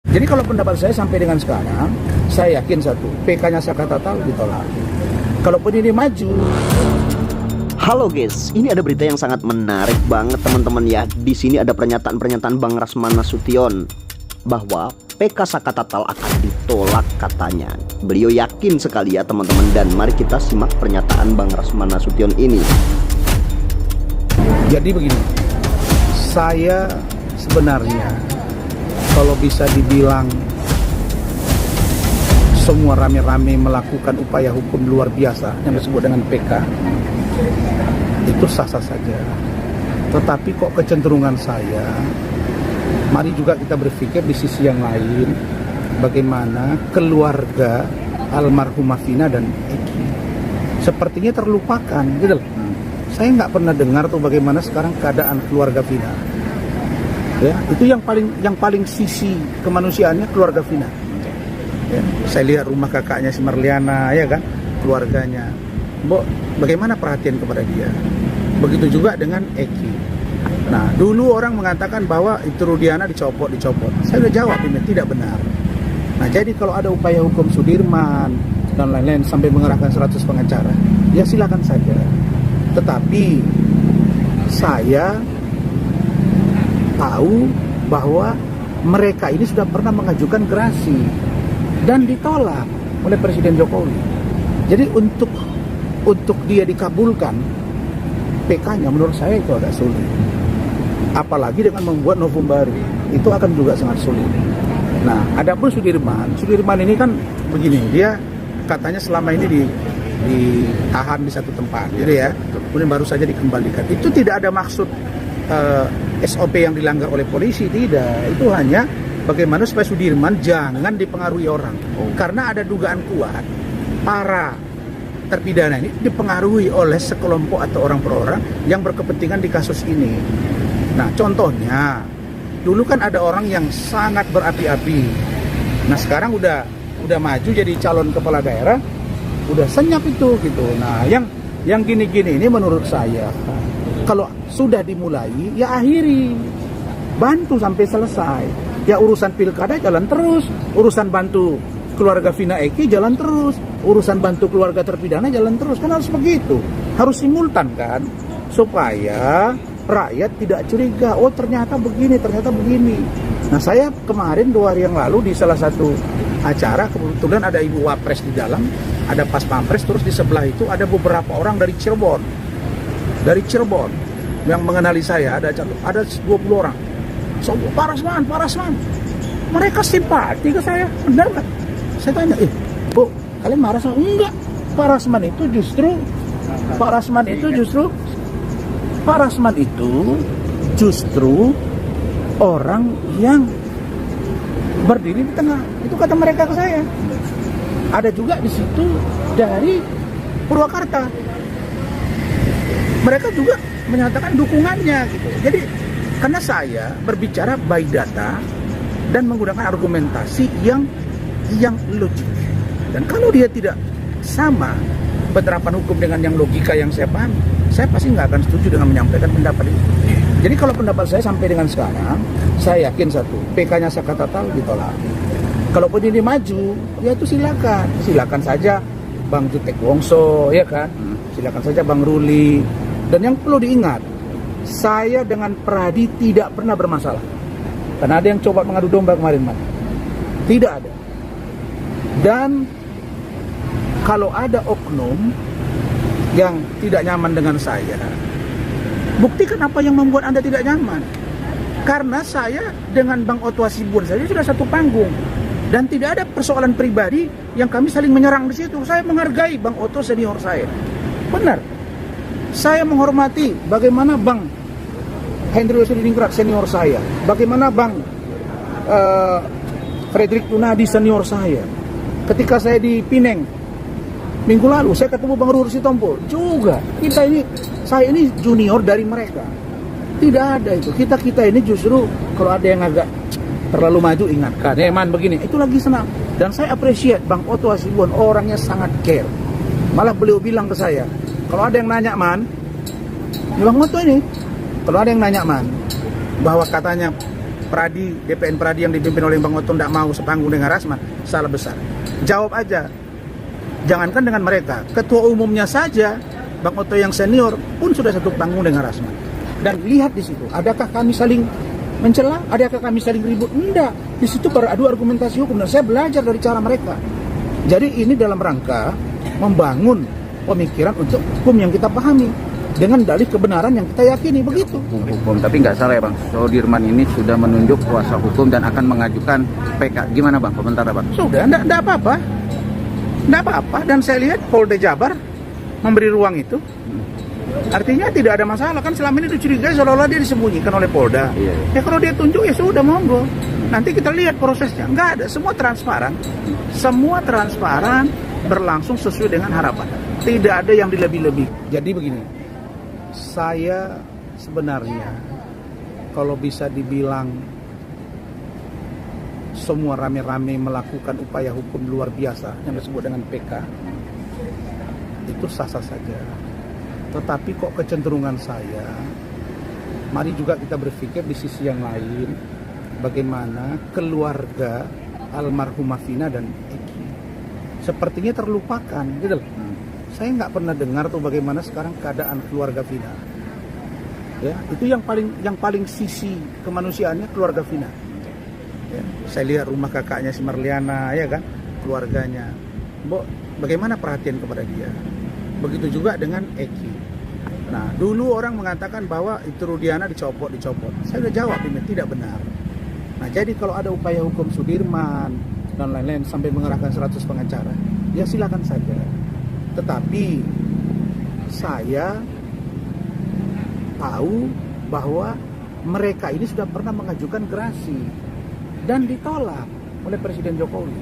Jadi kalau pendapat saya sampai dengan sekarang, saya yakin satu, PK-nya Sakatatal ditolak. Kalaupun ini maju. Halo guys, ini ada berita yang sangat menarik banget teman-teman ya. Di sini ada pernyataan Bang Rasman Nasution bahwa PK Sakatatal akan ditolak katanya. Beliau yakin sekali ya teman-teman, dan mari kita simak pernyataan Bang Rasman Nasution ini. Jadi begini, saya sebenarnya kalau bisa dibilang semua rame-rame melakukan upaya hukum luar biasa yang disebut dengan PK, itu sah-sah saja. Tetapi kok kecenderungan saya, mari juga kita berpikir di sisi yang lain, bagaimana keluarga almarhumah Vina dan Eki sepertinya terlupakan gitu loh. Saya nggak pernah dengar tuh bagaimana sekarang keadaan keluarga Vina. Ya, itu yang paling sisi kemanusiaannya keluarga Vina. Ya, saya lihat rumah kakaknya si Marliana, ya kan, keluarganya. Bagaimana perhatian kepada dia? Begitu juga dengan Eki. Nah, dulu orang mengatakan bahwa itu Rudiana dicopot. Saya udah jawab ini tidak benar. Nah, jadi kalau ada upaya hukum Sudirman dan lain-lain sampai mengerahkan 100 pengacara, ya silakan saja. Tetapi saya tahu bahwa mereka ini sudah pernah mengajukan gerasi dan ditolak oleh Presiden Jokowi. Jadi untuk dia dikabulkan PK-nya menurut saya itu agak sulit. Apalagi dengan membuat novum baru, itu akan juga sangat sulit. Nah, adapun Sudirman ini kan begini, dia katanya selama ini ditahan di satu tempat, gitu ya. Kemudian baru saja dikembalikan. Itu tidak ada maksud SOP yang dilanggar oleh polisi, tidak. Itu hanya bagaimana supaya Sudirman jangan dipengaruhi orang. Karena ada dugaan kuat para terpidana ini dipengaruhi oleh sekelompok atau orang per orang yang berkepentingan di kasus ini. Nah, contohnya dulu kan ada orang yang sangat berapi-api. Nah, sekarang udah maju jadi calon kepala daerah, udah senyap itu gitu. Nah, yang gini-gini ini menurut saya kalau sudah dimulai ya akhiri, bantu sampai selesai. Ya urusan pilkada jalan terus, urusan bantu keluarga Vina Eki jalan terus, urusan bantu keluarga terpidana jalan terus, kan harus begitu, harus simultan kan, supaya rakyat tidak curiga, oh ternyata begini. Nah, saya kemarin 2 hari yang lalu di salah satu acara, kebetulan ada Ibu Wapres di dalam, ada Pas Pampres, terus di sebelah itu ada beberapa orang dari Cirebon yang mengenali saya, ada 20 orang. So, Pak Rasman, mereka simpati ke saya, benar nggak? Saya tanya, Bu, kalian marah sama? Enggak, Pak Rasman itu justru orang yang berdiri di tengah. Itu kata mereka ke saya. Ada juga di situ dari Purwakarta. Mereka juga menyatakan dukungannya gitu. Jadi karena saya berbicara by data dan menggunakan argumentasi yang logik. Dan kalau dia tidak sama penerapan hukum dengan yang logika yang saya paham, saya pasti nggak akan setuju dengan menyampaikan pendapat itu. Jadi kalau pendapat saya sampai dengan sekarang, saya yakin satu, PK-nya Sakatatal ditolak. Kalaupun ini maju, ya itu silakan saja Bang Jutek Wongso, ya kan, silakan saja Bang Ruli. Dan yang perlu diingat, saya dengan Pradi tidak pernah bermasalah. Karena ada yang coba mengadu domba kemarin, tidak ada. Dan kalau ada oknum yang tidak nyaman dengan saya, buktikan apa yang membuat Anda tidak nyaman. Karena saya dengan Bang Otto Hasibuan saja sudah satu panggung, dan tidak ada persoalan pribadi yang kami saling menyerang di situ. Saya menghargai Bang Otto senior saya, benar. Saya menghormati bagaimana Bang Hendri Yosudiningrat senior saya, bagaimana Bang Frederick Tunadi senior saya. Ketika saya di Pineng minggu lalu, saya ketemu Bang Ruhur Sitompul juga. Saya ini junior dari mereka. Tidak ada itu. Kita ini justru kalau ada yang agak terlalu maju, ingatkan, Man begini, itu lagi senang. Dan saya appreciate Bang Otto Hasibuan, orangnya sangat care. Malah beliau bilang ke saya, kalau ada yang nanya, Man, Bang Otto ini, kalau ada yang nanya, Man, bahwa katanya Pradi, DPN Pradi yang dipimpin oleh Bang Oto tidak mau sepanggung dengan Rasman, salah besar. Jawab aja. Jangankan dengan mereka, ketua umumnya saja, Bang Oto yang senior pun sudah satu panggung dengan Rasman. Dan lihat di situ, adakah kami saling mencela? Adakah kami saling ribut? Enggak. Di situ beradu argumentasi hukum dan saya belajar dari cara mereka. Jadi ini dalam rangka membangun pemikiran untuk hukum yang kita pahami dengan dalih kebenaran yang kita yakini, begitu. Hukum, tapi nggak salah ya Bang, Sudirman ini sudah menunjuk kuasa hukum dan akan mengajukan PK. Gimana Bang, komentar Bang? Sudah, enggak apa-apa. Enggak apa-apa, dan saya lihat Polda Jabar memberi ruang itu. Artinya tidak ada masalah, kan selama ini dicurigai seolah-olah dia disembunyikan oleh Polda. Iya. Ya kalau dia tunjuk ya sudah, monggo. Nanti kita lihat prosesnya. Enggak ada, semua transparan. Semua transparan, berlangsung sesuai dengan harapan. Tidak ada yang dilebih-lebih. Jadi begini, saya sebenarnya kalau bisa dibilang semua rame-rame melakukan upaya hukum luar biasa yang disebut dengan PK, itu sah-sah saja. Tetapi kok kecenderungan saya, mari juga kita berpikir di sisi yang lain, bagaimana keluarga almarhumah Vina dan Eki sepertinya terlupakan, gitu loh. Saya nggak pernah dengar tuh bagaimana sekarang keadaan keluarga Vina. Ya, itu yang paling sisi kemanusiaannya keluarga Vina. Ya, saya lihat rumah kakaknya si Marliana, ya kan, keluarganya. Bagaimana perhatian kepada dia? Begitu juga dengan Eki. Nah, dulu orang mengatakan bahwa itu Rudiana dicopot. Saya udah jawab ini tidak benar. Nah, jadi kalau ada upaya hukum Sudirman dan lain-lain sampai mengerahkan 100 pengacara, ya silakan saja. Tetapi saya tahu bahwa mereka ini sudah pernah mengajukan gerasi dan ditolak oleh Presiden Jokowi.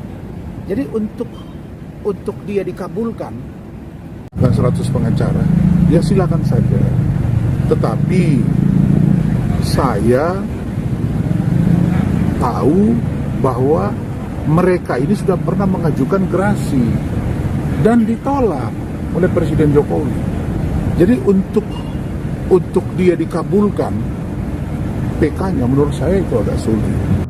Jadi untuk dia dikabulkan dengan 100 pengacara, ya silakan saja. Tetapi saya tahu bahwa mereka ini sudah pernah mengajukan gerasi dan ditolak oleh Presiden Jokowi. Jadi untuk dia dikabulkan PK-nya menurut saya itu agak sulit.